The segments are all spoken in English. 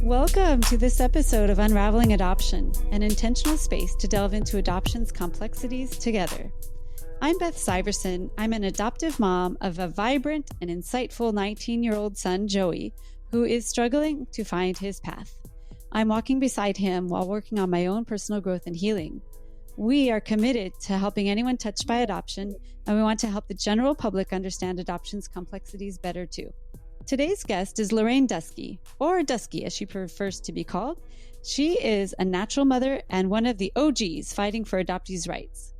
Welcome to this episode of Unraveling Adoption, an intentional space to delve into adoption's complexities together. I'm Beth Syverson. I'm an adoptive mom of a vibrant and insightful 19-year-old son, Joey, who is struggling to find his path. I'm walking beside him while working on my own personal growth and healing. We are committed to helping anyone touched by adoption, and we want to help the general public understand adoption's complexities better too. Today's guest is Lorraine Dusky, or Dusky as she prefers to be called. She is a natural mother and one of the OGs fighting for adoptees' rights.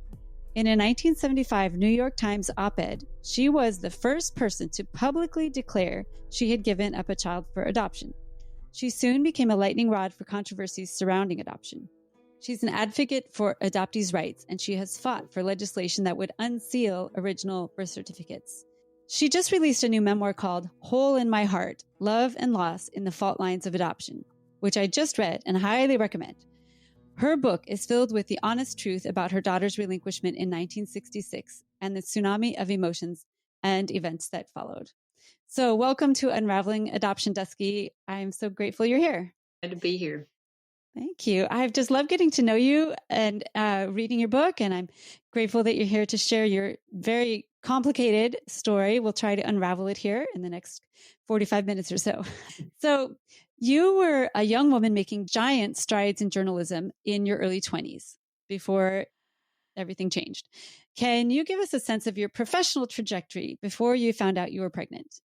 In a 1975 New York Times op-ed, she was the first person to publicly declare she had given up a child for adoption. She soon became a lightning rod for controversies surrounding adoption. She's an advocate for adoptees' rights, and she has fought for legislation that would unseal original birth certificates. She just released a new memoir called Hole in My Heart, Love and Loss in the Fault Lines of Adoption, which I just read and highly recommend. Her book is filled with the honest truth about her daughter's relinquishment in 1966 and the tsunami of emotions and events that followed. So welcome to Unraveling Adoption, Dusky. I'm so grateful you're here. Glad to be here. Thank you. I've just loved getting to know you and reading your book, and I'm grateful that you're here to share your very complicated story. We'll try to unravel it here in the next 45 minutes or so. So you were a young woman making giant strides in journalism in your early 20s before everything changed. Can you give us a sense of your professional trajectory before you found out you were pregnant?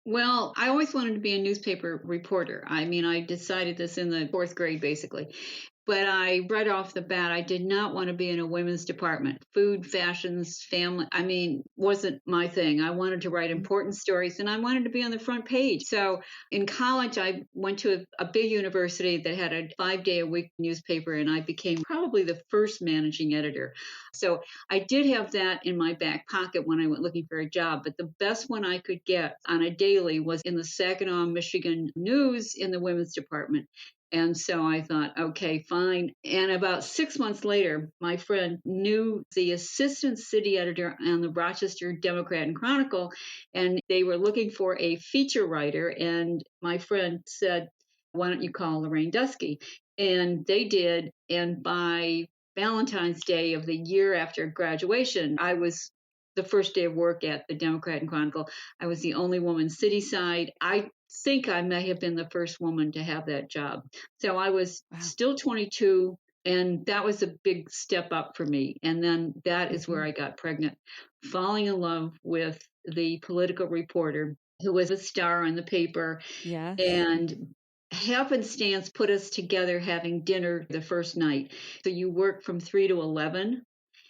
Well, I always wanted to be a newspaper reporter. I decided this in the fourth grade, basically. But I right off the bat, I did not want to be in a women's department. Food, fashions, family, wasn't my thing. I wanted to write important stories and I wanted to be on the front page. So in college, I went to a big university that had a 5-day-a-week newspaper, and I became probably the first managing editor. So I did have that in my back pocket when I went looking for a job. But the best one I could get on a daily was in the Saginaw, Michigan News in the women's department. And so I thought, okay, fine. And about 6 months later, my friend knew the assistant city editor on the Rochester Democrat and Chronicle, and they were looking for a feature writer. And my friend said, why don't you call Lorraine Dusky? And they did. And by Valentine's Day of the year after graduation, I was the first day of work at the Democrat and Chronicle. I was the only woman cityside. I think I may have been the first woman to have that job. So I was still 22, and that was a big step up for me. And then that is where I got pregnant, falling in love with the political reporter who was a star on the paper. Yes. And happenstance put us together having dinner the first night. So you work from 3 to 11.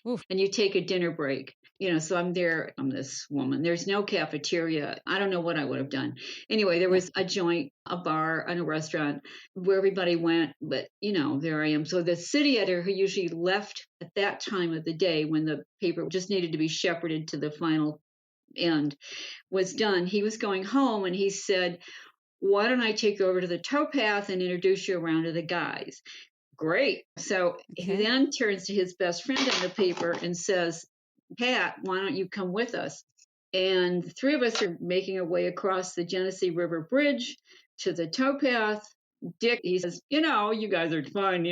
Oof. And you take a dinner break. So I'm there. I'm this woman. There's no cafeteria. I don't know what I would have done. Anyway, there was a joint, a bar, and a restaurant where everybody went. But, there I am. So the city editor, who usually left at that time of the day when the paper just needed to be shepherded to the final end, was done. He was going home, and he said, why don't I take you over to the towpath and introduce you around to the guys? Great. So he then turns to his best friend in the paper and says, Pat, why don't you come with us? And the three of us are making our way across the Genesee River Bridge to the towpath. Dick, he says, you guys are fine,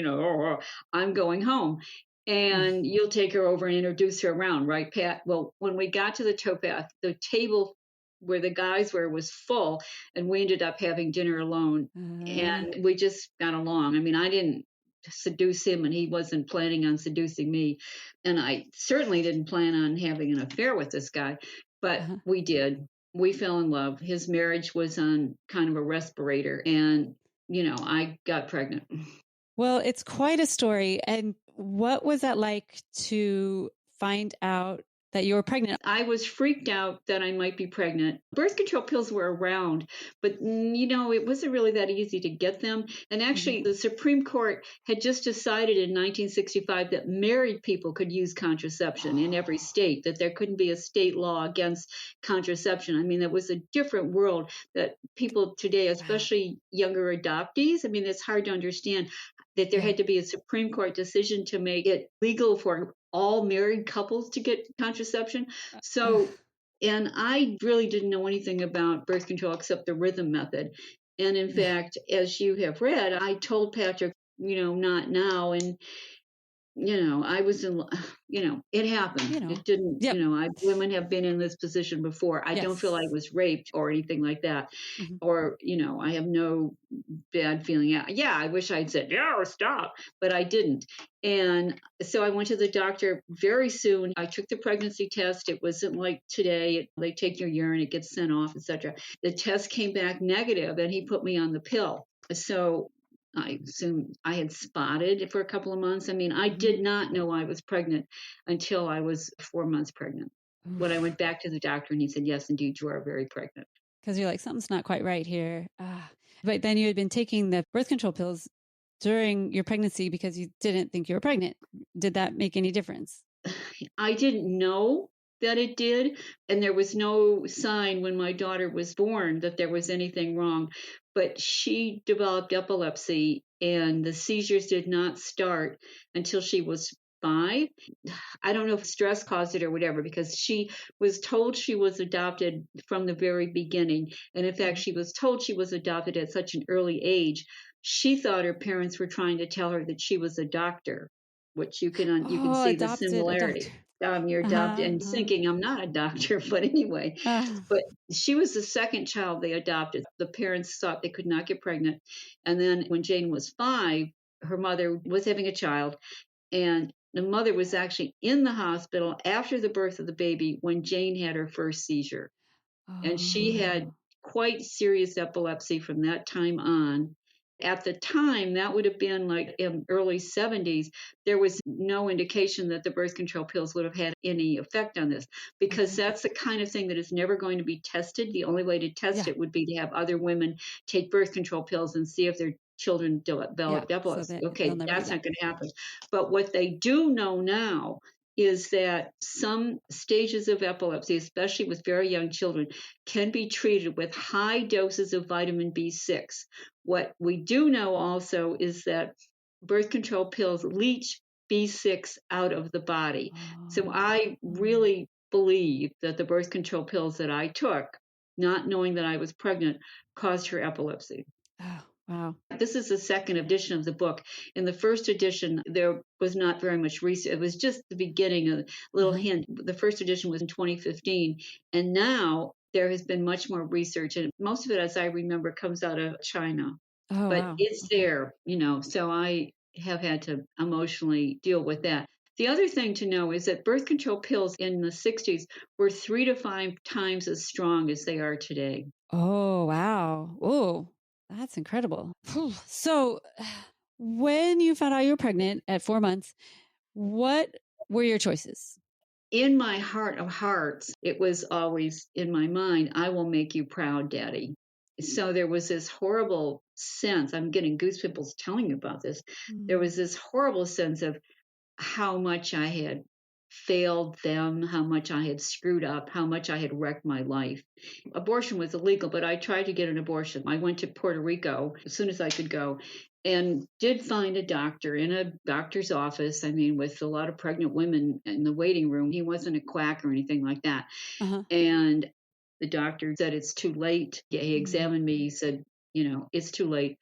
I'm going home. And you'll take her over and introduce her around, right, Pat? Well, when we got to the towpath, the table where the guys were was full, and we ended up having dinner alone. And we just got along. I didn't seduce him, and he wasn't planning on seducing me, and I certainly didn't plan on having an affair with this guy, but we did. We fell in love. His marriage was on kind of a respirator, and I got pregnant. Well, it's quite a story. And what was that like to find out that you were pregnant? I was freaked out that I might be pregnant. Birth control pills were around, but, it wasn't really that easy to get them. And actually, the Supreme Court had just decided in 1965 that married people could use contraception in every state, that there couldn't be a state law against contraception. It was a different world that people today, especially younger adoptees, it's hard to understand that there had to be a Supreme Court decision to make it legal for all married couples to get contraception. So, and I really didn't know anything about birth control except the rhythm method. And in fact, as you have read, I told Patrick, not now. And I was in, it happened. It didn't, Yep. women have been in this position before. I don't feel I Yes. was raped or anything like that. Mhm. Or, I have no bad feeling. Yeah, I wish I'd said, yeah, stop, but I didn't. And so I went to the doctor very soon. I took the pregnancy test. It wasn't like today. They take your urine, it gets sent off, etc. The test came back negative and he put me on the pill. So I assume I had spotted for a couple of months. I mean, I did not know I was pregnant until I was 4 months pregnant. When I went back to the doctor and he said, yes, indeed, you are very pregnant. Because you're like, something's not quite right here. But then you had been taking the birth control pills during your pregnancy because you didn't think you were pregnant. Did that make any difference? I didn't know that it did. And there was no sign when my daughter was born that there was anything wrong. But she developed epilepsy and the seizures did not start until she was 5. I don't know if stress caused it or whatever, because she was told she was adopted from the very beginning. And in fact, she was told she was adopted at such an early age. She thought her parents were trying to tell her that she was a doctor, which you can see the similarity. You're adopted and thinking I'm not a doctor, but anyway. But she was the second child they adopted. The parents thought they could not get pregnant. And then when Jane was 5, her mother was having a child, and the mother was actually in the hospital after the birth of the baby when Jane had her first seizure. And she had quite serious epilepsy from that time on. At the time, that would have been like in early 70s, there was no indication that the birth control pills would have had any effect on this, because that's the kind of thing that is never going to be tested. The only way to test it would be to have other women take birth control pills and see if their children developed epilepsy. Okay, that's not going to happen. But what they do know now is that some stages of epilepsy, especially with very young children, can be treated with high doses of vitamin B6. What we do know also is that birth control pills leach B6 out of the body. So I really believe that the birth control pills that I took, not knowing that I was pregnant, caused her epilepsy. Oh, wow. This is the second edition of the book. In the first edition, there was not very much research. It was just the beginning, a little hint. The first edition was in 2015. And now there has been much more research. And most of it, as I remember, comes out of China. Oh, but wow. it's there, so I have had to emotionally deal with that. The other thing to know is that birth control pills in the 60s were 3 to 5 times as strong as they are today. Oh, wow. Oh, that's incredible. So when you found out you were pregnant at 4 months, what were your choices? In my heart of hearts, it was always in my mind, I will make you proud, Daddy. So there was this horrible sense, I'm getting goosebumps telling you about this. There was this horrible sense of how much I had failed them, how much I had screwed up, how much I had wrecked my life. Abortion was illegal, but I tried to get an abortion. I went to Puerto Rico as soon as I could go and did find a doctor in a doctor's office. I mean, with a lot of pregnant women in the waiting room. He wasn't a quack or anything like that. And the doctor said, it's too late. He examined me. He said, it's too late.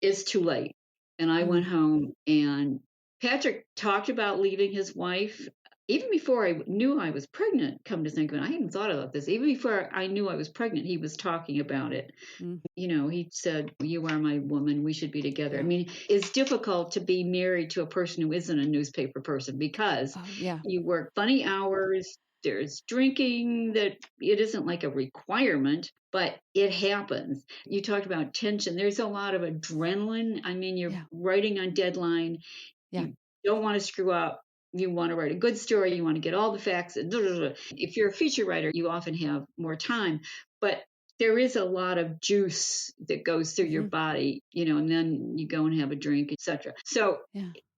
It's too late. And I went home, and Patrick talked about leaving his wife. Even before I knew I was pregnant, come to think of it, I hadn't thought about this. Even before I knew I was pregnant, he was talking about it. He said, you are my woman. We should be together. I mean, it's difficult to be married to a person who isn't a newspaper person, because you work funny hours. There's drinking, that it isn't like a requirement, but it happens. You talked about tension. There's a lot of adrenaline. I mean, you're writing on deadline. You don't want to screw up. You want to write a good story. You want to get all the facts. If you're a feature writer, you often have more time. But there is a lot of juice that goes through your body, and then you go and have a drink, etc. So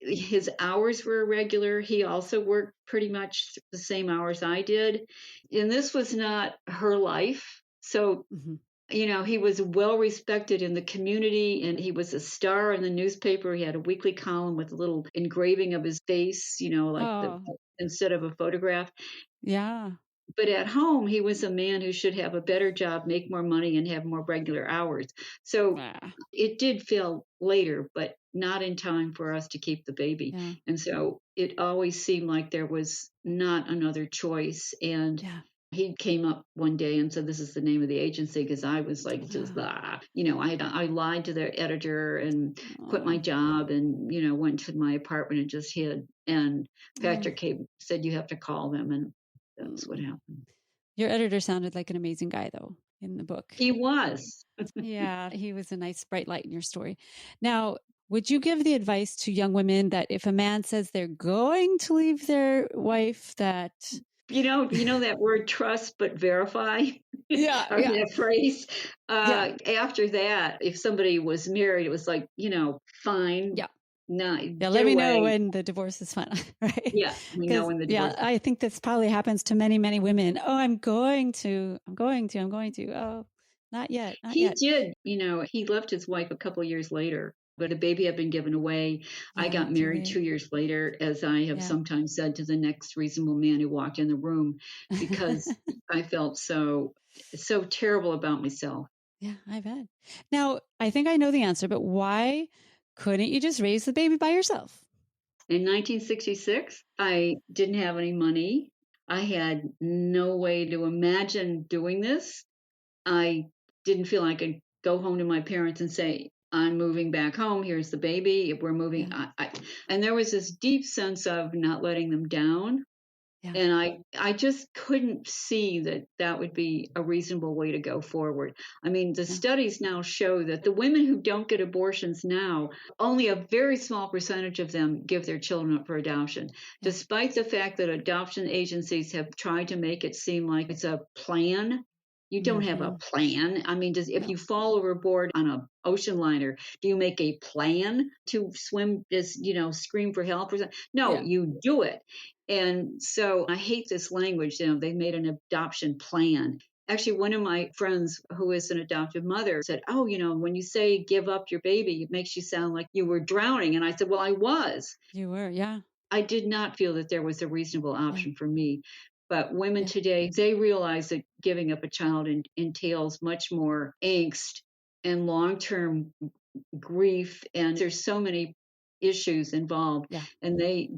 his hours were irregular. He also worked pretty much the same hours I did. And this was not her life. So, he was well respected in the community, and he was a star in the newspaper. He had a weekly column with a little engraving of his face, instead of a photograph. Yeah. But at home, he was a man who should have a better job, make more money, and have more regular hours. So Ah, it did feel later, but not in time for us to keep the baby. yeah. And so it always seemed like there was not another choice. And Yeah. he came up one day and said, "This is the name of the agency," because I was like, just, I lied to their editor and quit my Oh, job and, went to my apartment and just hid. And oh. Patrick came, said, "You have to call them." And that's what Mm. happened. Your editor sounded like an amazing guy, though, in the book. He was. Yeah, he was a nice bright light in your story. Now, would you give the advice to young women that if a man says they're going to leave their wife, that You know that word trust but verify yeah, or yeah, that phrase. yeah, After that, if somebody was married, it was like, fine, yeah, not yeah. Let get me know away. when the divorce is final, right? Yeah, we know Because when the yeah, divorce. I think this probably happens to many, many women. Oh, I'm going to, I'm going to, I'm going to. Oh, not yet, not He yet. did, he left his wife a couple years later, but the baby had been given away. I Yeah, got too married late. 2 years later, as I have Yeah. sometimes said to the next reasonable man who walked in the room, because I felt so terrible about myself. Yeah, I bet. Now, I think I know the answer, but why couldn't you just raise the baby by yourself? In 1966, I didn't have any money. I had no way to imagine doing this. I didn't feel I could go home to my parents and say, "I'm moving back home. Here's the baby. If we're moving." Yeah, And there was this deep sense of not letting them down. yeah, And I just couldn't see that that would be a reasonable way to go forward. I mean, the yeah, studies now show that the women who don't get abortions now, only a very small percentage of them give their children up for adoption, yeah. despite the fact that adoption agencies have tried to make it seem like it's a plan. You don't have a Mm-hmm. plan. I mean, if No, you fall overboard on an ocean liner, do you make a plan to swim, just, scream for help or something? No, yeah, you do it. And so I hate this language. They made an adoption plan. Actually, one of my friends who is an adoptive mother said, "Oh, when you say give up your baby, it makes you sound like you were drowning." And I said, "Well, I was. you were. Yeah, I did not feel that there was a reasonable yeah, option for me." But women yeah, today, they realize that giving up a child entails much more angst and long term grief. And there's so many issues involved. yeah, And they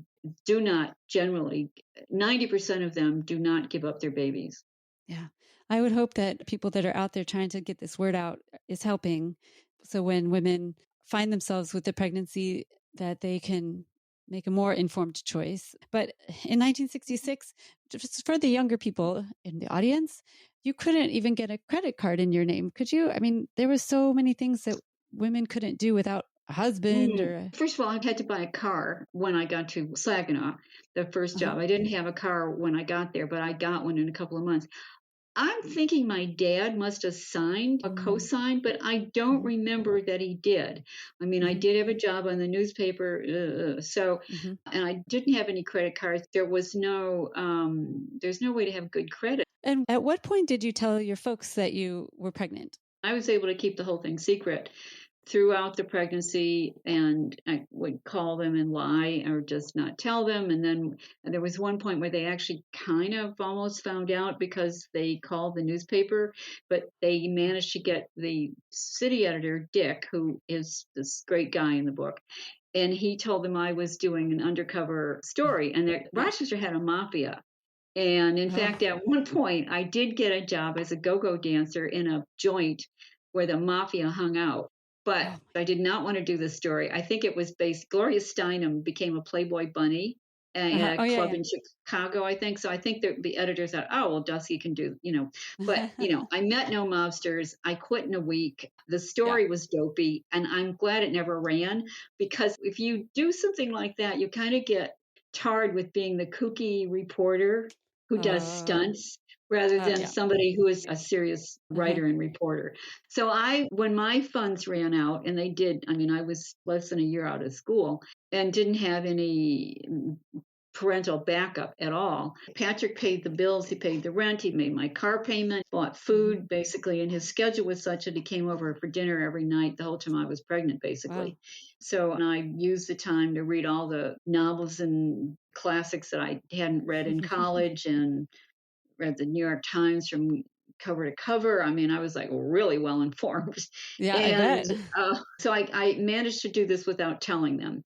do not generally, 90% of them do not give up their babies. yeah. I would hope that people that are out there trying to get this word out is helping. So when women find themselves with the pregnancy, that they can make a more informed choice. But in 1966, just for the younger people in the audience, you couldn't even get a credit card in your name, could you? I mean, there were so many things that women couldn't do without a husband or a, First of all, I had to buy a car when I got to Saginaw, the first uh-huh. job. I didn't have a car when I got there, but I got one in a couple of months. I'm thinking my dad must have signed a Mm, co-sign, but I don't mhm, remember that he did. I mean, I mhm, did have a job on the newspaper, mhm. and I didn't have any credit cards. There's no way to have good credit. And at what point did you tell your folks that you were pregnant? I was able to keep the whole thing secret throughout the pregnancy, and I would call them and lie or just not tell them. And there was one point where they actually kind of almost found out because they called the newspaper, but they Oh, managed to get the city editor, Dick, who is this great guy in the book. And he told them I was doing an undercover yeah, story, and yeah. Rochester had a mafia. And in Oh, fact, at one point, I did get a job as a go-go dancer in a joint where the mafia hung out. But oh, I did not want to do this story. I think it was based, Gloria Steinem became a Playboy bunny uh-huh. at Oh, a club yeah, in Chicago, I think. So I think the editors thought, "Oh, well, Dusky can do. But, yeah. I met no mobsters. I quit in a week. The Yeah. story was dopey. And I'm glad it never ran, because if you do something like that, you kind of get tarred with being the kooky reporter who does Oh, stunts rather than yeah. somebody who is a serious Uh-huh. writer and reporter. So when my funds ran out, and they did, I mean, I was less than a year out of school and didn't have any parental backup at all. Patrick paid the bills, he paid the rent, he made my car payment, bought Mhm. food basically, and his schedule was such that he came over for dinner every night the whole time I was pregnant, Wow. basically. So and I used the time to read all the novels and classics that I hadn't read in college, and read the New York Times from cover to cover. I mean, I was like really well informed. Yeah, I And bet. so I managed to do this without telling them.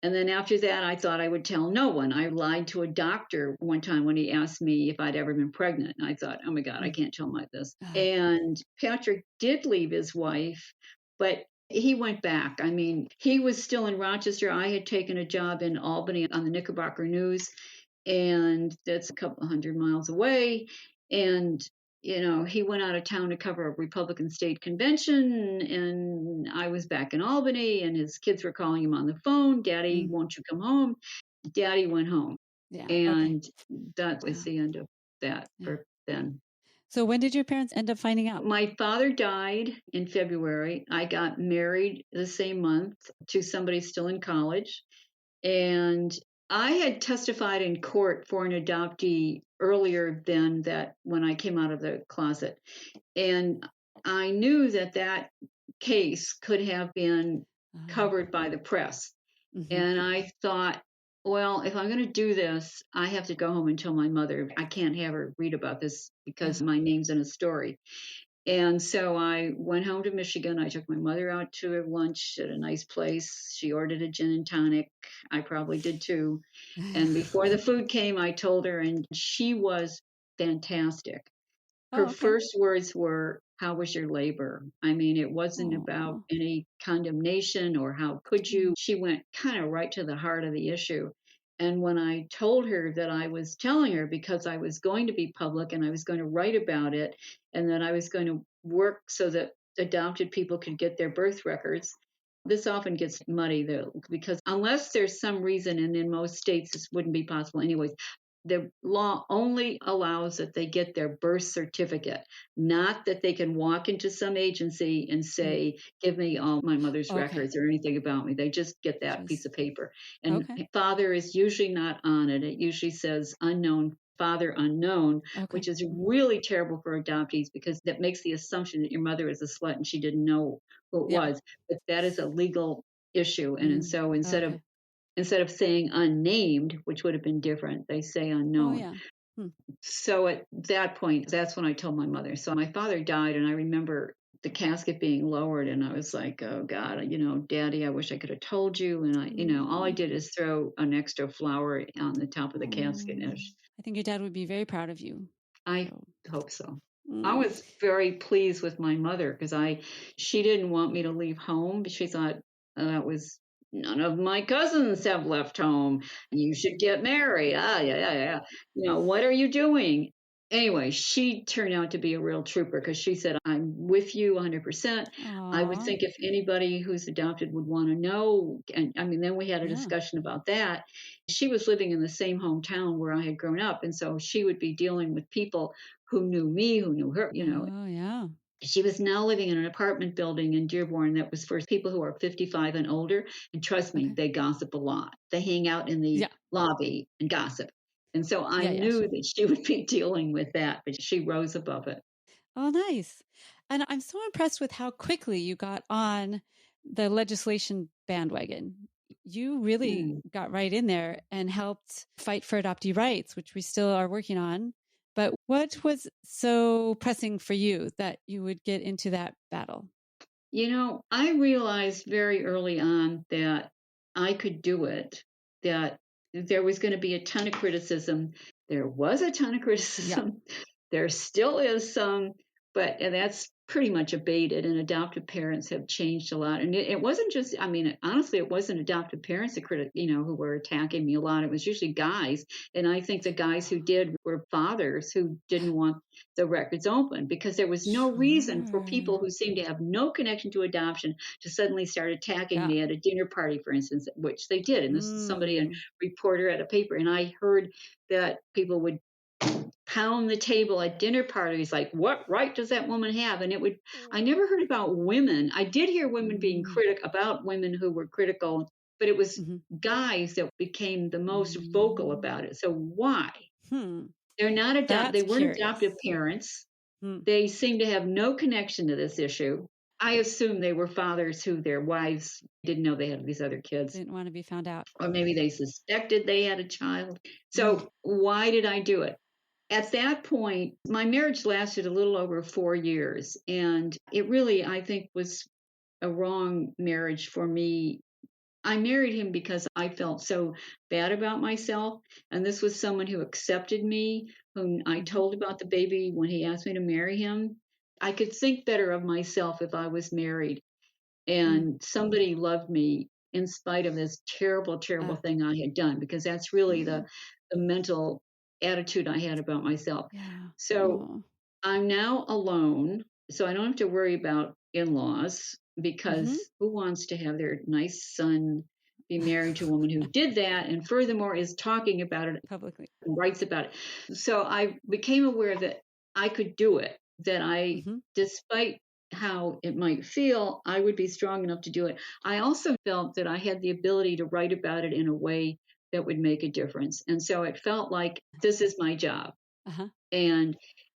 And then after that, I thought I would tell no one. I lied to a doctor one time when he asked me if I'd ever been pregnant. And I thought, oh my God, I can't tell him like this. And Patrick did leave his wife, but he went back. I mean, he was still in Rochester. I had taken a job in Albany on the Knickerbocker News, and that's a couple 100 miles away. And he went out of town to cover a Republican state convention, and I was back in Albany, and his kids were calling him on the phone, Daddy, won't you come home? Daddy went home. Yeah. And that was the end of that for then. So when did your parents end up finding out? My father died in February. I got married the same month to somebody still in college. And I had testified in court for an adoptee earlier than that when I came out of the closet. And I knew that case could have been covered by the press. And I thought, well, if I'm going to do this, I have to go home and tell my mother. I can't have her read about this because my name's in a story. And so I went home to Michigan. I took my mother out to lunch at a nice place. She ordered a gin and tonic. I probably did too. And before the food came, I told her, and she was fantastic. Her first words were, how was your labor? I mean, it wasn't about any condemnation or how could you. She went kind of right to the heart of the issue. And when I told her that I was telling her because I was going to be public and I was going to write about it and that I was going to work so that adopted people could get their birth records, this often gets muddy though, because unless there's some reason, and in most states this wouldn't be possible anyways, the law only allows that they get their birth certificate, not that they can walk into some agency and say, give me all my mother's records or anything about me. They just get that piece of paper. And father is usually not on it. It usually says unknown, father unknown, which is really terrible for adoptees because that makes the assumption that your mother is a slut and she didn't know who it was. But that is a legal issue. And so instead of saying unnamed, which would have been different, they say unknown. So at that point, that's when I told my mother. So my father died, and I remember the casket being lowered, and I was like, oh God, Daddy, I wish I could have told you. And all I did is throw an extra flower on the top of the casket. I think your dad would be very proud of you. I hope so. I was very pleased with my mother because she didn't want me to leave home. She thought that was, none of my cousins have left home. You should get married. Yeah. What are you doing? Anyway, she turned out to be a real trooper because she said, I'm with you 100%. I would think if anybody who's adopted would want to know. And I mean, then we had a discussion about that. She was living in the same hometown where I had grown up. And so she would be dealing with people who knew me, who knew her, She was now living in an apartment building in Dearborn that was for people who are 55 and older. And trust me, they gossip a lot. They hang out in the lobby and gossip. And so I knew that she would be dealing with that, but she rose above it. Oh, nice. And I'm so impressed with how quickly you got on the legislation bandwagon. You really got right in there and helped fight for adoptee rights, which we still are working on. But what was so pressing for you that you would get into that battle? I realized very early on that I could do it, that there was going to be a ton of criticism. There was a ton of criticism. There still is some, but that's pretty much abated, and adoptive parents have changed a lot. And it wasn't just, honestly, it wasn't adoptive parents who were attacking me a lot. It was usually guys. And I think the guys who did were fathers who didn't want the records open because there was no reason for people who seemed to have no connection to adoption to suddenly start attacking me at a dinner party, for instance, which they did. And this is somebody, a reporter at a paper. And I heard that people would pound the table at dinner parties like, what right does that woman have? And I never heard about women. I did hear women being about women who were critical, but it was guys that became the most vocal about it. So why? They're not they weren't adoptive parents. They seem to have no connection to this issue. I assume they were fathers who their wives didn't know they had these other kids. Didn't want to be found out. Or maybe they suspected they had a child. So why did I do it? At that point, my marriage lasted a little over 4 years. And it really, I think, was a wrong marriage for me. I married him because I felt so bad about myself. And this was someone who accepted me, whom I Hmm. told about the baby when he asked me to marry him. I could think better of myself if I was married Mm. and somebody loved me in spite of this terrible, terrible Ah. thing I had done, because that's really Mm. the mental attitude I had about myself. Yeah. So Oh. I'm now alone, so I don't have to worry about in-laws, Hmm. because who wants to have their nice son be married to a woman who did that and furthermore is talking about it Publicly. and writes about it. So I became aware that I could do it, that Hmm. despite how it might feel, I would be strong enough to do it. I also felt that I had the ability to write about it in a way that would make a difference. And so it felt like this is my job. Uh-huh. And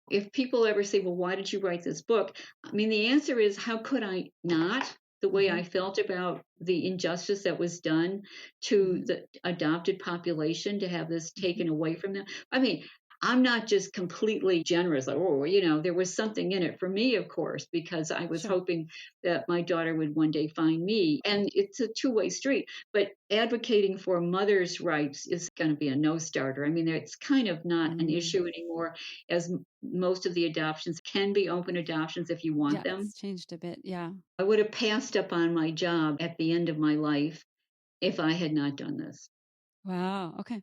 if people ever say, well, why did you write this book? I mean, the answer is, how could I not? The way Hmm. I felt about the injustice that was done to Hmm. the adopted population, to have this Hmm. taken away from them. I mean, I'm not just completely generous, like, oh, there was something in it for me, of course, because I was Sure. hoping that my daughter would one day find me. And it's a two-way street. But advocating for mothers' rights is going to be a no starter. I mean, it's kind of not an Mm. issue anymore, as most of the adoptions can be open adoptions if you want Yeah, them. it's changed a bit. Yeah. I would have passed up on my job at the end of my life if I had not done this. Wow. Okay.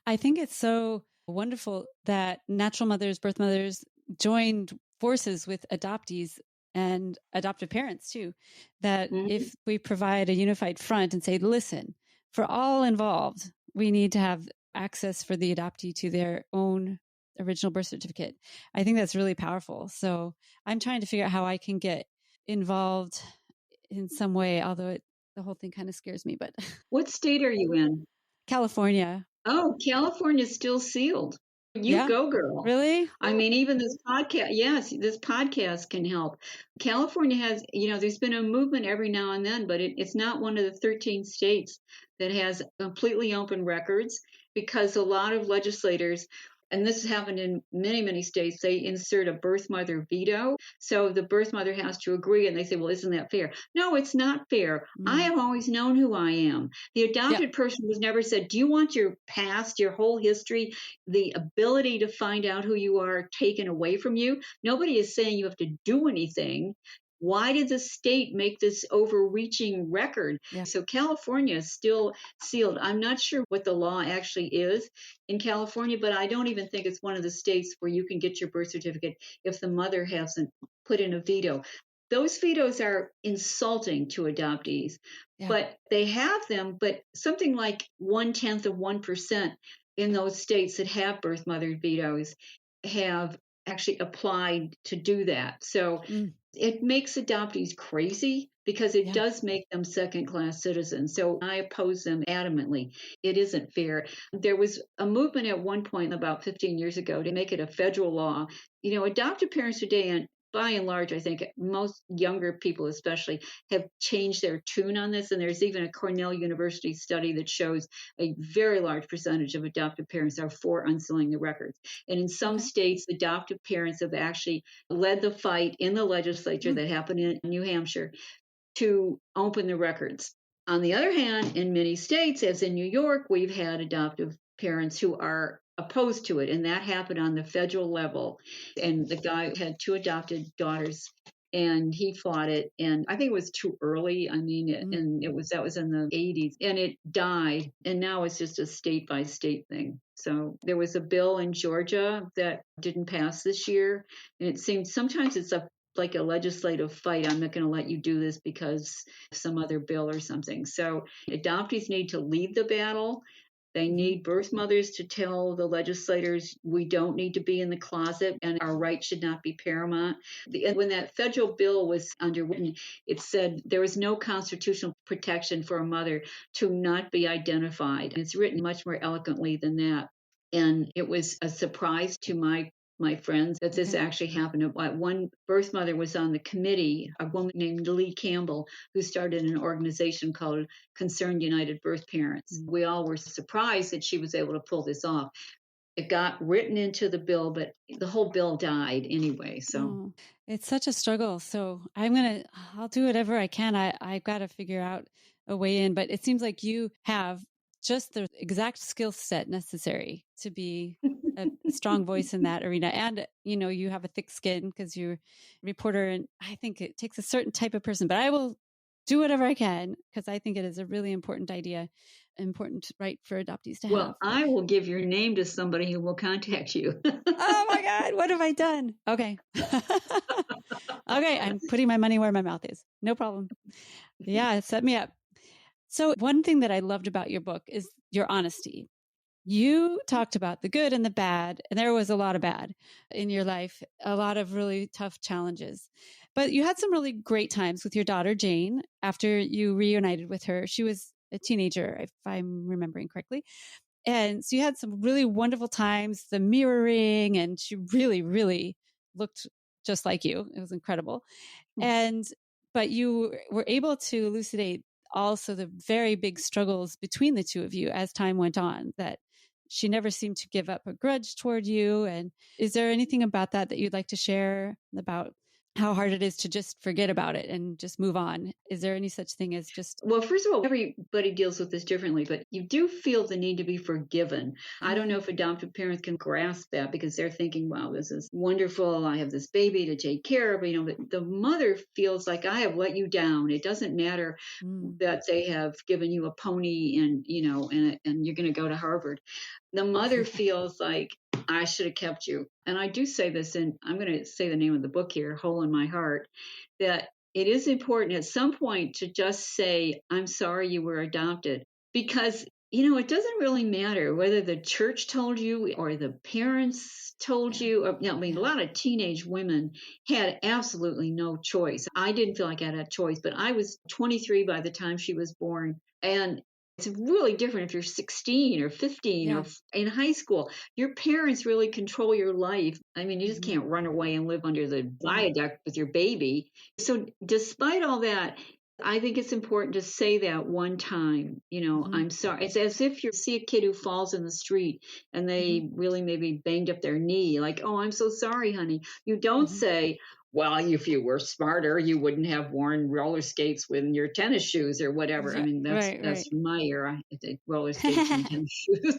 I think it's so wonderful that natural mothers, birth mothers joined forces with adoptees and adoptive parents too. That Mhm. if we provide a unified front and say, listen, for all involved, we need to have access for the adoptee to their own original birth certificate. I think that's really powerful. So I'm trying to figure out how I can get involved in some way, although the whole thing kind of scares me, but What state are you in? California. Oh, California's still sealed. You Yeah. go, girl. Really? I mean, even this podcast, yes, this podcast can help. California has, there's been a movement every now and then, but it's not one of the 13 states that has completely open records, because a lot of legislators, and this has happened in many, many states, they insert a birth mother veto. So the birth mother has to agree, and they say, well, isn't that fair? No, it's not fair. I Mm. have always known who I am. The Yep. adopted person was never said, do you want your past, your whole history, the ability to find out who you are taken away from you? Nobody is saying you have to do anything. Why did the state make this overreaching record? Yeah. So California is still sealed. I'm not sure what the law actually is in California, but I don't even think it's one of the states where you can get your birth certificate if the mother hasn't put in a veto. Those vetoes are insulting to adoptees, Yeah. but they have them, but something like 0.1% in those states that have birth mother vetoes have actually applied to do that. So Mm. it makes adoptees crazy, because it Yeah. does make them second class citizens. So I oppose them adamantly. It isn't fair. There was a movement at one point about 15 years ago to make it a federal law. Adoptive parents today, and by and large, I think most younger people especially, have changed their tune on this. And there's even a Cornell University study that shows a very large percentage of adoptive parents are for unsealing the records. And in some Okay. states, adoptive parents have actually led the fight in the legislature, Mm. that happened in New Hampshire, to open the records. On the other hand, in many states, as in New York, we've had adoptive parents who are opposed to it, and that happened on the federal level. And the guy had two adopted daughters, and he fought it, and I think it was too early. I mean, Mm. and that was in the 80s, and it died, and now it's just a state by state thing. So there was a bill in Georgia that didn't pass this year, and it seems sometimes it's like a legislative fight. I'm not going to let you do this because of some other bill or something. So adoptees need to lead the battle. They Hmm. need birth mothers to tell the legislators, we don't need to be in the closet and our rights should not be paramount. When that federal bill was underwritten, it said there was no constitutional protection for a mother to not be identified. And it's written much more eloquently than that. And it was a surprise to my friends that this Okay. actually happened. One birth mother was on the committee, a woman named Lee Campbell, who started an organization called Concerned United Birth Parents. Mm. We all were surprised that she was able to pull this off. it got written into the bill, but the whole bill died anyway. So it's such a struggle. So I'll do whatever I can. I've got to figure out a way in, but it seems like you have just the exact skill set necessary to be a strong voice in that arena. And, you have a thick skin because you're a reporter. And I think it takes a certain type of person, but I will do whatever I can because I think it is a really important idea, important right for adoptees to have. Well, I will give your name to somebody who will contact you. Oh my God, what have I done? Okay. Okay, I'm putting my money where my mouth is. No problem. Yeah, set me up. So one thing that I loved about your book is your honesty. You talked about the good and the bad, and there was a lot of bad in your life, a lot of really tough challenges. But you had some really great times with your daughter, Jane, after you reunited with her. She was a teenager, if I'm remembering correctly. And so you had some really wonderful times, the mirroring, and she really, really looked just like you. It was incredible. But you were able to elucidate also the very big struggles between the two of you as time went on, that she never seemed to give up a grudge toward you. And is there anything about that you'd like to share about how hard it is to just forget about it and just move on? Is there any such thing as just... Well, first of all, everybody deals with this differently, but you do feel the need to be forgiven. I don't know if adoptive parents can grasp that because they're thinking, wow, this is wonderful. I have this baby to take care of, but the mother feels like I have let you down. It doesn't matter that they have given you a pony and you're going to go to Harvard. The mother feels like I should have kept you. And I do say this, and I'm going to say the name of the book here, Hole in My Heart, that it is important at some point to just say, I'm sorry you were adopted. Because, it doesn't really matter whether the church told you or the parents told you. A lot of teenage women had absolutely no choice. I didn't feel like I had a choice, but I was 23 by the time she was born. And it's really different if you're 16 or 15 or in high school. Your parents really control your life. You just can't run away and live under the viaduct with your baby. So despite all that, I think it's important to say that one time, I'm sorry. It's as if you see a kid who falls in the street and they really maybe banged up their knee, like, oh, I'm so sorry, honey. You don't say, well, if you were smarter, you wouldn't have worn roller skates with your tennis shoes or whatever. That's my era, roller skates and tennis shoes.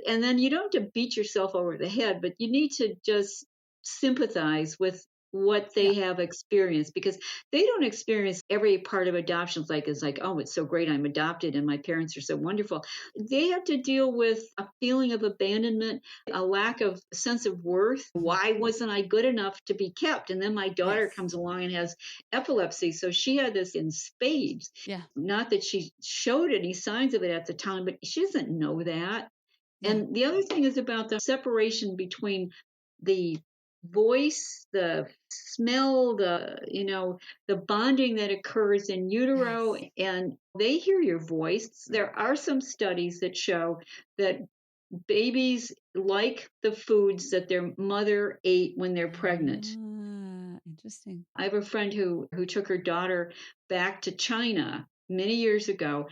And then you don't have to beat yourself over the head, but you need to just sympathize with what they have experienced, because they don't experience every part of adoption it's like, oh, it's so great, I'm adopted and my parents are so wonderful. They have to deal with a feeling of abandonment, a lack of sense of worth. Why wasn't I good enough to be kept? And then my daughter comes along and has epilepsy, so she had this in spades. Not that she showed any signs of it at the time, but she doesn't know that. And the other thing is about the separation between the voice, the smell, the bonding that occurs in utero, and they hear your voice. There are some studies that show that babies like the foods that their mother ate when they're pregnant. Interesting. I have a friend who took her daughter back to China many years ago,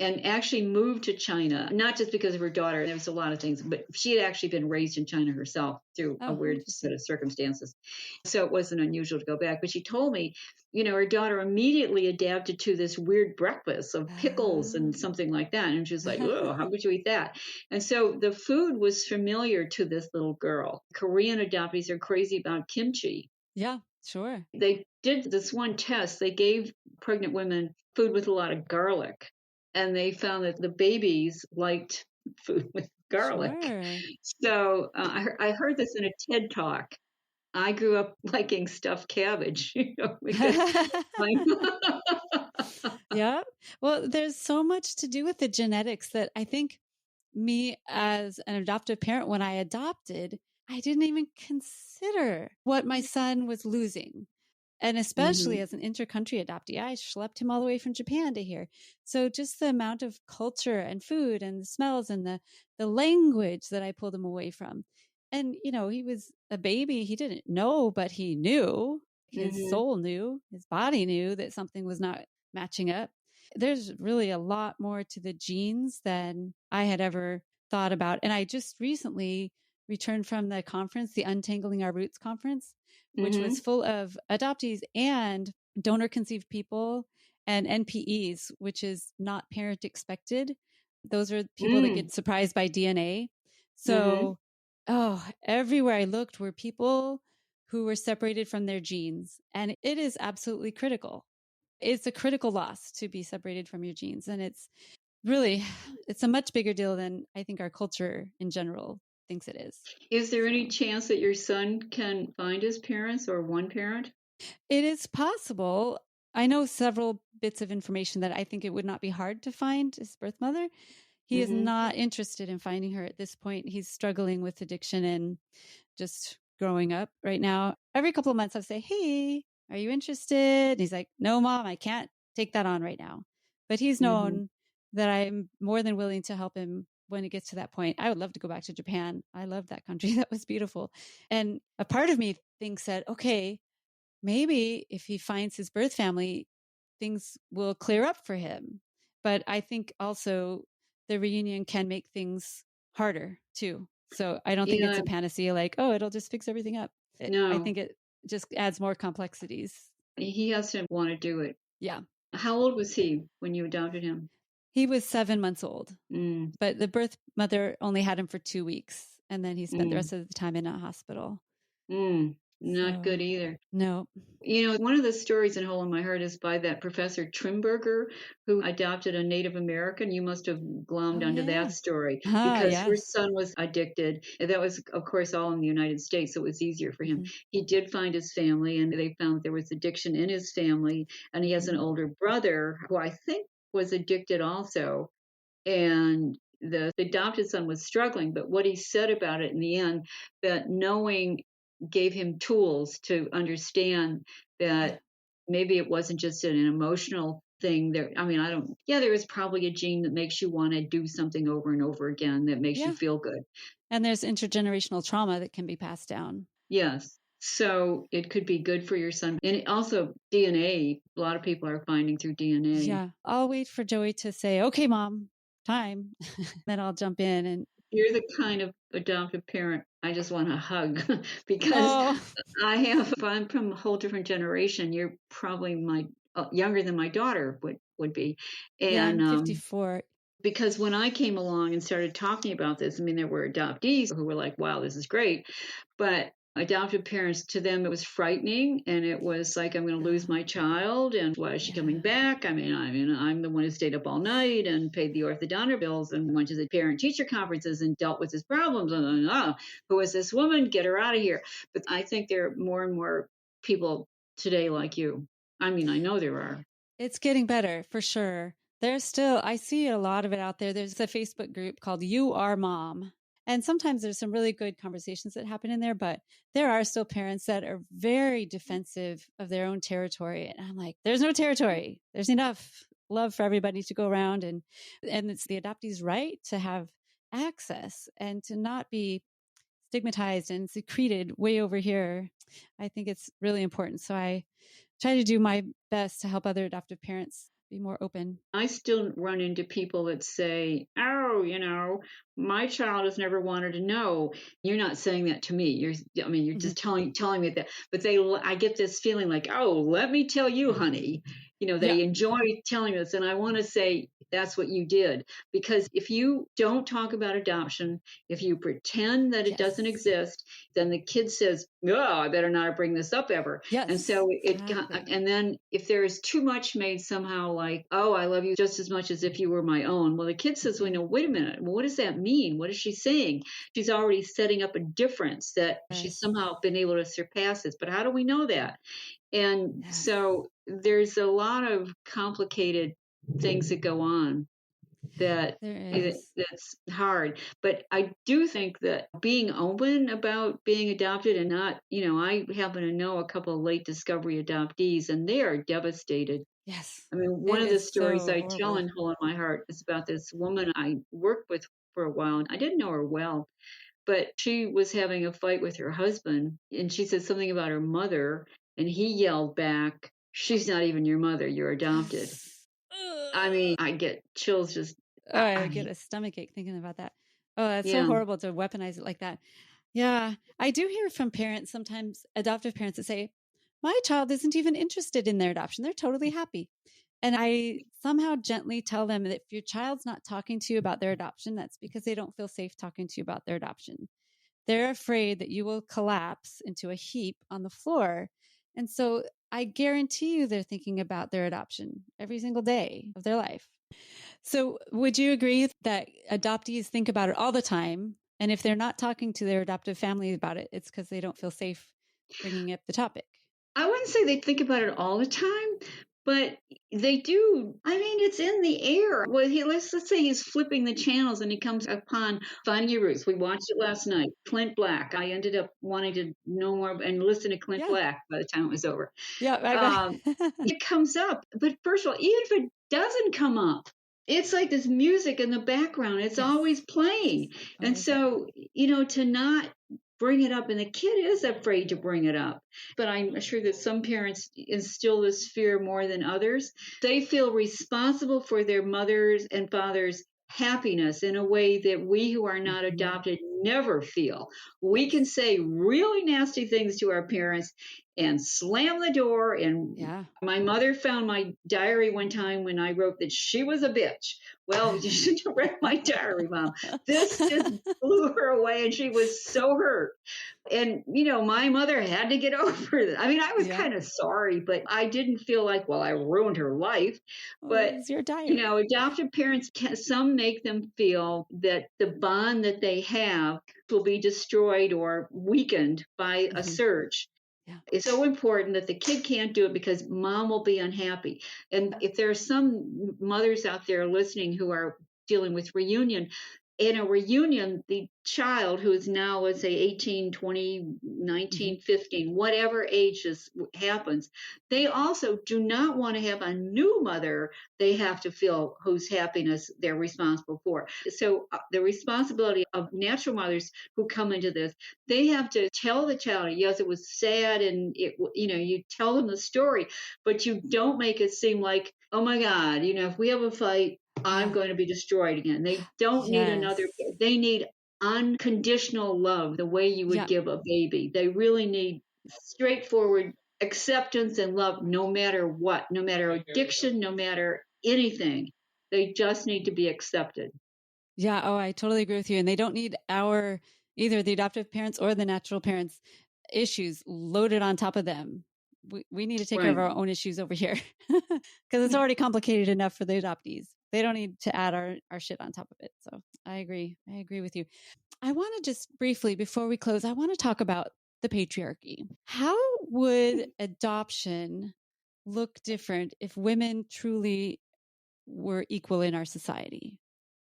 and actually moved to China, not just because of her daughter. There was a lot of things, but she had actually been raised in China herself through a weird set of circumstances. So it wasn't unusual to go back. But she told me, her daughter immediately adapted to this weird breakfast of pickles and something like that. And she was like, oh, how could you eat that? And so the food was familiar to this little girl. Korean adoptees are crazy about kimchi. Yeah, sure. They did this one test. They gave pregnant women food with a lot of garlic. And they found that the babies liked food with garlic. Sure. So I heard this in a TED Talk. I grew up liking stuffed cabbage. Yeah. Well, there's so much to do with the genetics that I think me as an adoptive parent, when I adopted, I didn't even consider what my son was losing. And especially as an intercountry adoptee, I schlepped him all the way from Japan to here. So just the amount of culture and food and the smells and the language that I pulled him away from. And, he was a baby. He didn't know, but he knew. His soul knew. His body knew that something was not matching up. There's really a lot more to the genes than I had ever thought about. And I just recently returned from the conference, the Untangling Our Roots conference, which was full of adoptees and donor conceived people and NPEs, which is not parent expected. Those are people that get surprised by DNA. So, everywhere I looked were people who were separated from their genes. And it is absolutely critical. It's a critical loss to be separated from your genes. And it's a much bigger deal than I think our culture in general thinks it is. Is there any chance that your son can find his parents or one parent? It is possible. I know several bits of information that I think it would not be hard to find his birth mother. He is not interested in finding her at this point. He's struggling with addiction and just growing up right now. Every couple of months, I'll say, "Hey, are you interested?" And he's like, "No, Mom, I can't take that on right now." But he's known that I'm more than willing to help him when it gets to that point. I would love to go back to Japan. I love that country. That was beautiful. And a part of me thinks that, okay, maybe if he finds his birth family, things will clear up for him. But I think also the reunion can make things harder too. So I don't think it's a panacea like, oh, it'll just fix everything up. No. I think it just adds more complexities. He has to want to do it. Yeah. How old was he when you adopted him? He was 7 months old, but the birth mother only had him for 2 weeks. And then he spent the rest of the time in a hospital. Not good either. No. One of the stories in Hole in My Heart is by that Professor Trimberger, who adopted a Native American. You must have glommed onto that story because her son was addicted. And that was, of course, all in the United States, so it was easier for him. He did find his family, and they found there was addiction in his family. And he has an older brother who I think was addicted also. And the adopted son was struggling, but what he said about it in the end, that knowing gave him tools to understand that maybe it wasn't just an emotional thing there. I mean, there is probably a gene that makes you want to do something over and over again that makes you feel good. And there's intergenerational trauma that can be passed down. Yes. So it could be good for your son. And also DNA, a lot of people are finding through DNA. Yeah. I'll wait for Joey to say, "Okay, Mom, time." Then I'll jump in. And you're the kind of adoptive parent I just want to hug because I'm from a whole different generation. You're probably younger than my daughter would be. And I'm 54. Because when I came along and started talking about this, I mean, there were adoptees who were like, wow, this is great. But adoptive parents, to them, it was frightening. And it was like, I'm going to lose my child. And why is she coming back? I mean, I'm the one who stayed up all night and paid the orthodontic bills and went to the parent teacher conferences and dealt with his problems. And who is this woman? Get her out of here. But I think there are more and more people today like you. I mean, I know there are. It's getting better for sure. I see a lot of it out there. There's a Facebook group called You Are Mom. And sometimes there's some really good conversations that happen in there, but there are still parents that are very defensive of their own territory. And I'm like, there's no territory. There's enough love for everybody to go around. And it's the adoptee's right to have access and to not be stigmatized and secreted way over here. I think it's really important. So I try to do my best to help other adoptive parents be more open. I still run into people that say, oh, my child has never wanted to know. You're not saying that to me. You're just telling me that. But I get this feeling like, oh, let me tell you, honey. They enjoy telling us. And I want to say that's what you did. Because if you don't talk about adoption, if you pretend that it doesn't exist, then the kid says, oh, I better not bring this up ever. Yes, and so and then if there is too much made somehow like, oh, I love you just as much as if you were my own. Well, the kid says, well, wait a minute. Well, what does that mean? What is she saying? She's already setting up a difference that she's somehow been able to surpass this. But how do we know that? And so there's a lot of complicated things that go on that's hard. But I do think that being open about being adopted and not, I happen to know a couple of late discovery adoptees and they are devastated. Yes. I mean, one of the stories I tell in Hole in My Heart is about this woman I worked with for a while. And I didn't know her well, but she was having a fight with her husband. And she said something about her mother. And he yelled back, she's not even your mother. You're adopted. I mean, I get chills just. I get a stomachache thinking about that. Oh, that's so Yeah. horrible to weaponize it like that. Yeah. I do hear from parents, sometimes adoptive parents, that say, my child isn't even interested in their adoption. They're totally happy. And I somehow gently tell them that if your child's not talking to you about their adoption, that's because they don't feel safe talking to you about their adoption. They're afraid that you will collapse into a heap on the floor. And so I guarantee you they're thinking about their adoption every single day of their life. So would you agree that adoptees think about it all the time? And if they're not talking to their adoptive family about it, it's because they don't feel safe bringing up the topic. I wouldn't say they think about it all the time, but they do. I mean, it's in the air. Well, let's say he's flipping the channels and he comes upon Finding Your Roots. We watched it last night. Clint Black. I ended up wanting to know more and listen to Clint Black by the time it was over. Yeah, It comes up, but first of all, even if it doesn't come up, it's like this music in the background. It's always playing, and so to not bring it up, and the kid is afraid to bring it up. But I'm sure that some parents instill this fear more than others. They feel responsible for their mothers and fathers' happiness in a way that we who are not adopted never feel. We can say really nasty things to our parents and slam the door. And my mother found my diary one time when I wrote that she was a bitch. Well, you shouldn't have read my diary, Mom. This just blew her away, and she was so hurt. And, my mother had to get over it. I mean, I was kind of sorry, but I didn't feel like, well, I ruined her life. But, it's your diary. Adoptive parents, some make them feel that the bond that they have will be destroyed or weakened by a search. It's so important that the kid can't do it because mom will be unhappy. And if there are some mothers out there listening who are dealing with reunion, in a reunion, the child who is now, let's say, 18, 20, 19, 15, whatever age this happens, they also do not want to have a new mother they have to feel whose happiness they're responsible for. So the responsibility of natural mothers who come into this, they have to tell the child, yes, it was sad, and you tell them the story, but you don't make it seem like, oh my God, if we have a fight, I'm going to be destroyed again. They don't need another. They need unconditional love, the way you would give a baby. They really need straightforward acceptance and love, no matter what, no matter addiction, no matter anything. They just need to be accepted. Yeah. Oh, I totally agree with you. And they don't need either the adoptive parents or the natural parents' issues loaded on top of them. We need to take care of our own issues over here because it's already complicated enough for the adoptees. They don't need to add our shit on top of it. So I agree. I agree with you. I want to just briefly, before we close, I want to talk about the patriarchy. How would adoption look different if women truly were equal in our society?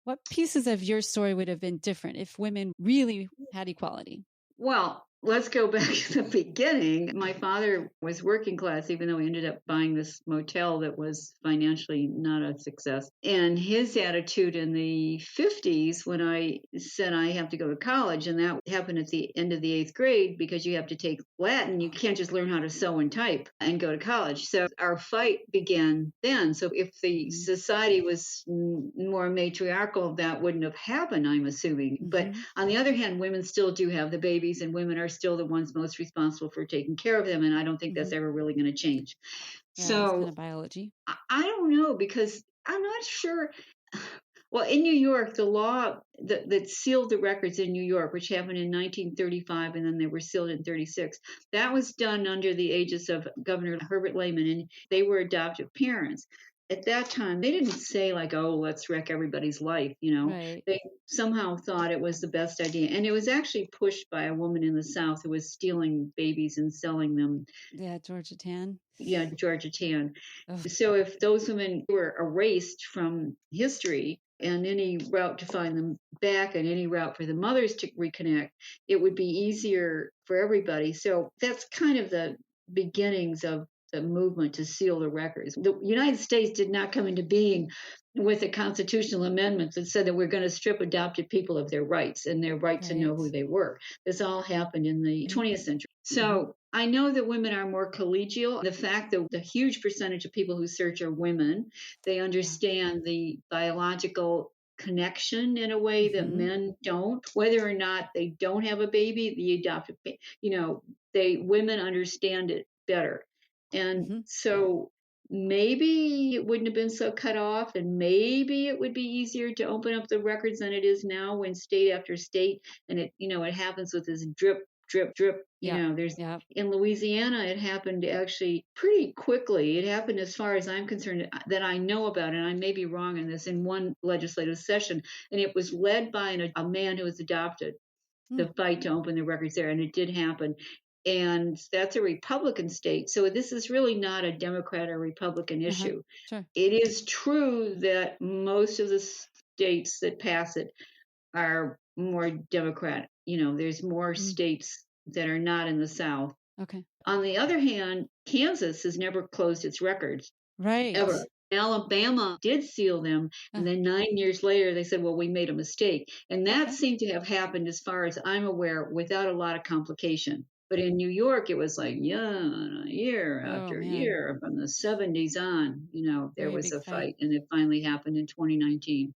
What pieces of your story would have been different if women really had equality? Well, let's go back to the beginning. My father was working class, even though he ended up buying this motel that was financially not a success. And his attitude in the 50s, when I said I have to go to college, and that happened at the end of the 8th grade because you have to take Latin. You can't just learn how to sew and type and go to college. So our fight began then. So if the society was more matriarchal, that wouldn't have happened, I'm assuming. But on the other hand, women still do have the babies, and women are still the ones most responsible for taking care of them. And I don't think that's ever really going to change. Yeah, so it's kind of biology. I don't know, because I'm not sure. Well, in New York, the law that sealed the records in New York, which happened in 1935, and then they were sealed in 36, that was done under the aegis of Governor Herbert Lehman, and they were adoptive parents. At that time, they didn't say like, oh, let's wreck everybody's life, Right. They somehow thought it was the best idea. And it was actually pushed by a woman in the South who was stealing babies and selling them. Yeah, Georgia Tan. Yeah, Georgia Tan. Ugh. So if those women were erased from history, and any route to find them back and any route for the mothers to reconnect, it would be easier for everybody. So that's kind of the beginnings of the movement to seal the records. The United States did not come into being with a constitutional amendment that said that we're going to strip adopted people of their rights and their right to know who they were. This all happened in the 20th century. So I know that women are more collegial. The fact that the huge percentage of people who search are women, they understand the biological connection in a way that men don't, whether or not they don't have a baby, the adopted, women understand it better. And so maybe it wouldn't have been so cut off, and maybe it would be easier to open up the records than it is now when state after state, and it happens with this drip, drip, drip. There's in Louisiana, it happened actually pretty quickly. It happened, as far as I'm concerned, that I know about, and I may be wrong in this, in one legislative session, and it was led by a man who was adopted, the fight to open the records there, and it did happen. And that's a Republican state. So this is really not a Democrat or Republican issue. Sure. It is true that most of the states that pass it are more Democrat. There's more states that are not in the South. Okay. On the other hand, Kansas has never closed its records. Right. Ever. Alabama did seal them, and then 9 years later they said, well, we made a mistake. And that seemed to have happened, as far as I'm aware, without a lot of complication. But in New York, it was like, year after year, from the 70s on, there was a fight, and it finally happened in 2019.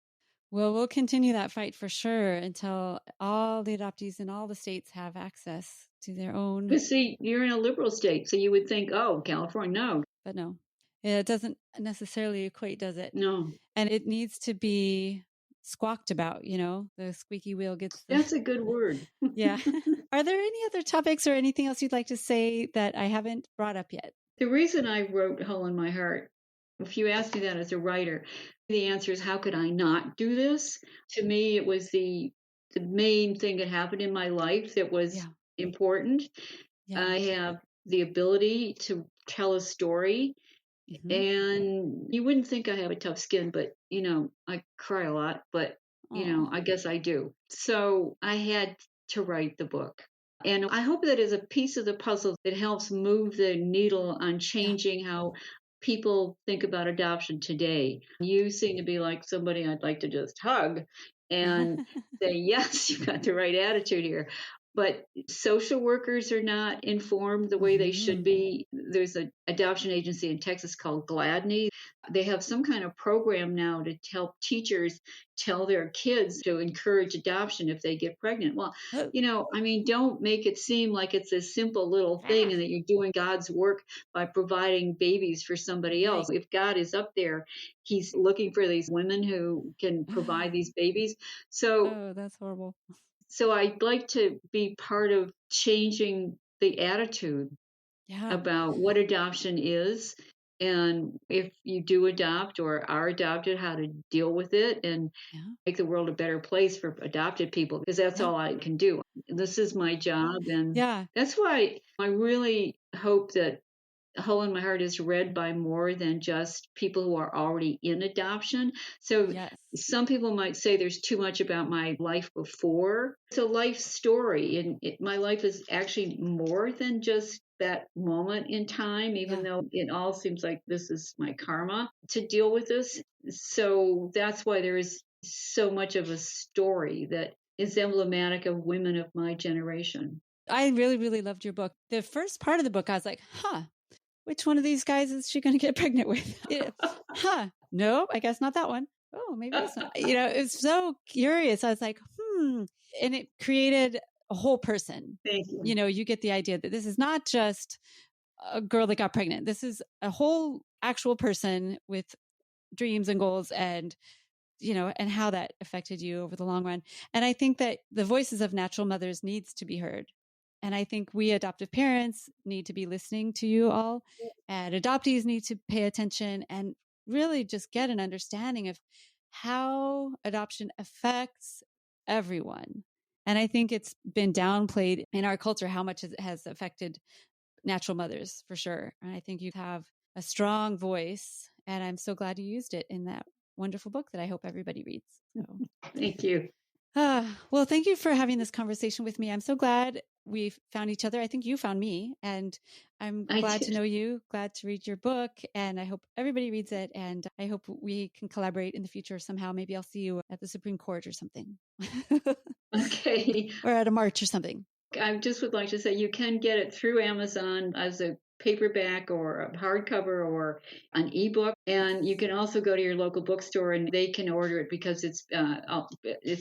Well, we'll continue that fight for sure until all the adoptees in all the states have access to their own. But see, you're in a liberal state, so you would think, oh, California, no. But no, it doesn't necessarily equate, does it? No. And it needs to be squawked about, the squeaky wheel gets That's a good word. Yeah. Are there any other topics or anything else you'd like to say that I haven't brought up yet? The reason I wrote Hole in My Heart, if you asked me that as a writer, the answer is, how could I not do this? To me, it was the main thing that happened in my life that was important. Yeah. I have the ability to tell a story. And you wouldn't think I have a tough skin, but, I cry a lot, but, I guess I do. So I had to write the book. And I hope that is a piece of the puzzle that helps move the needle on changing how people think about adoption today. You seem to be like somebody I'd like to just hug and say, yes, you've got the right attitude here. But social workers are not informed the way they should be. There's an adoption agency in Texas called Gladney. They have some kind of program now to help teachers tell their kids to encourage adoption if they get pregnant. Well, don't make it seem like it's a simple little thing and that you're doing God's work by providing babies for somebody else. If God is up there, he's looking for these women who can provide these babies. So that's horrible. So I'd like to be part of changing the attitude about what adoption is, and if you do adopt or are adopted, how to deal with it and make the world a better place for adopted people, because that's all I can do. This is my job, and that's why I really hope that Hole in My Heart is read by more than just people who are already in adoption. So some people might say there's too much about my life before. It's a life story, and my life is actually more than just that moment in time, even though it all seems like this is my karma to deal with this. So that's why there is so much of a story that is emblematic of women of my generation. I really, really loved your book. The first part of the book, I was like, which one of these guys is she going to get pregnant with? No, I guess not that one. Oh, maybe it's not. It was so curious. I was like, and it created a whole person. Thank you. You get the idea that this is not just a girl that got pregnant. This is a whole actual person with dreams and goals and how that affected you over the long run. And I think that the voices of natural mothers needs to be heard. And I think we adoptive parents need to be listening to you all, and adoptees need to pay attention and really just get an understanding of how adoption affects everyone. And I think it's been downplayed in our culture how much it has affected natural mothers, for sure. And I think you have a strong voice, and I'm so glad you used it in that wonderful book that I hope everybody reads. So. Thank you. Well, thank you for having this conversation with me. I'm so glad we found each other. I think you found me, and I'm glad to know you, glad to read your book, and I hope everybody reads it, and I hope we can collaborate in the future somehow. Maybe I'll see you at the Supreme Court or something. Okay. Or at a march or something. I just would like to say you can get it through Amazon as a paperback or a hardcover or an ebook. And you can also go to your local bookstore and they can order it because it's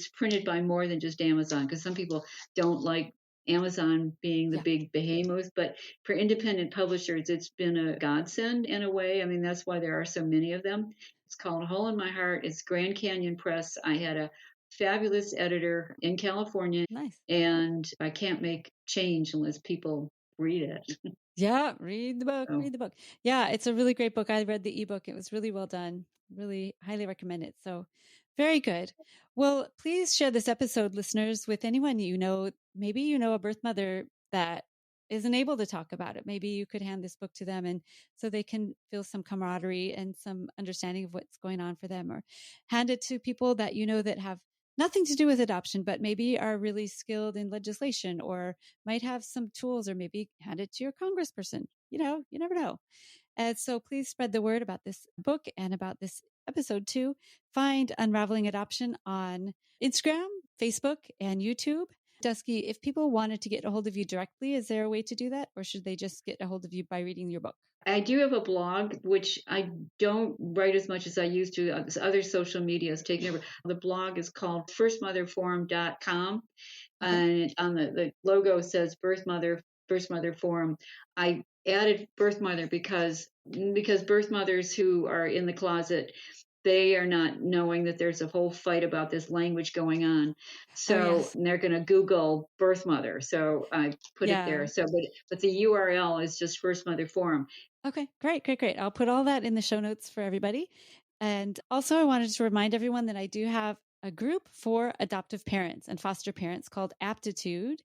printed by more than just Amazon. Because some people don't like Amazon being the big behemoth, but for independent publishers, it's been a godsend in a way. I mean, that's why there are so many of them. It's called Hole in My Heart. It's Grand Canyon Press. I had a fabulous editor in California. Nice. And I can't make change unless people read it. Yeah, read the book, read the book. Yeah, it's a really great book. I read the ebook. It was really well done. Really highly recommend it. So very good. Well, please share this episode, listeners, with anyone you know. Maybe you know a birth mother that isn't able to talk about it. Maybe you could hand this book to them and so they can feel some camaraderie and some understanding of what's going on for them, or hand it to people that you know that have nothing to do with adoption, but maybe are really skilled in legislation or might have some tools, or maybe hand it to your congressperson. You know, you never know. And so please spread the word about this book and about this episode too. Find Unraveling Adoption on Instagram, Facebook, and YouTube. Dusky, if people wanted to get a hold of you directly, is there a way to do that? Or should they just get a hold of you by reading your book? I do have a blog, which I don't write as much as I used to. Other social media has taken over. The blog is called firstmotherforum.com. Okay. And on the logo says Birth Mother Forum. I added Birth Mother because birth mothers who are in the closet, they are not knowing that there's a whole fight about this language going on. So they're going to Google birth mother. So I put it there. So, but the URL is just First Mother Forum. Okay, great. I'll put all that in the show notes for everybody. And also I wanted to remind everyone that I do have a group for adoptive parents and foster parents called Aptitude,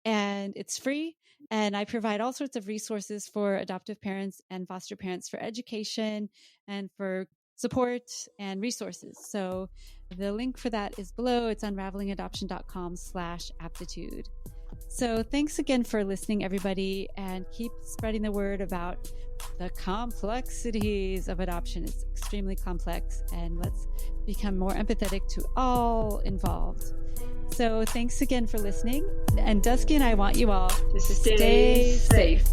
and it's free. And I provide all sorts of resources for adoptive parents and foster parents for education and for support and resources. So the link for that is below. It's unravelingadoption.com/aptitude. So thanks again for listening, everybody, and keep spreading the word about the complexities of adoption. It's extremely complex, and let's become more empathetic to all involved. So thanks again for listening. And Dusky and I want you all to stay safe.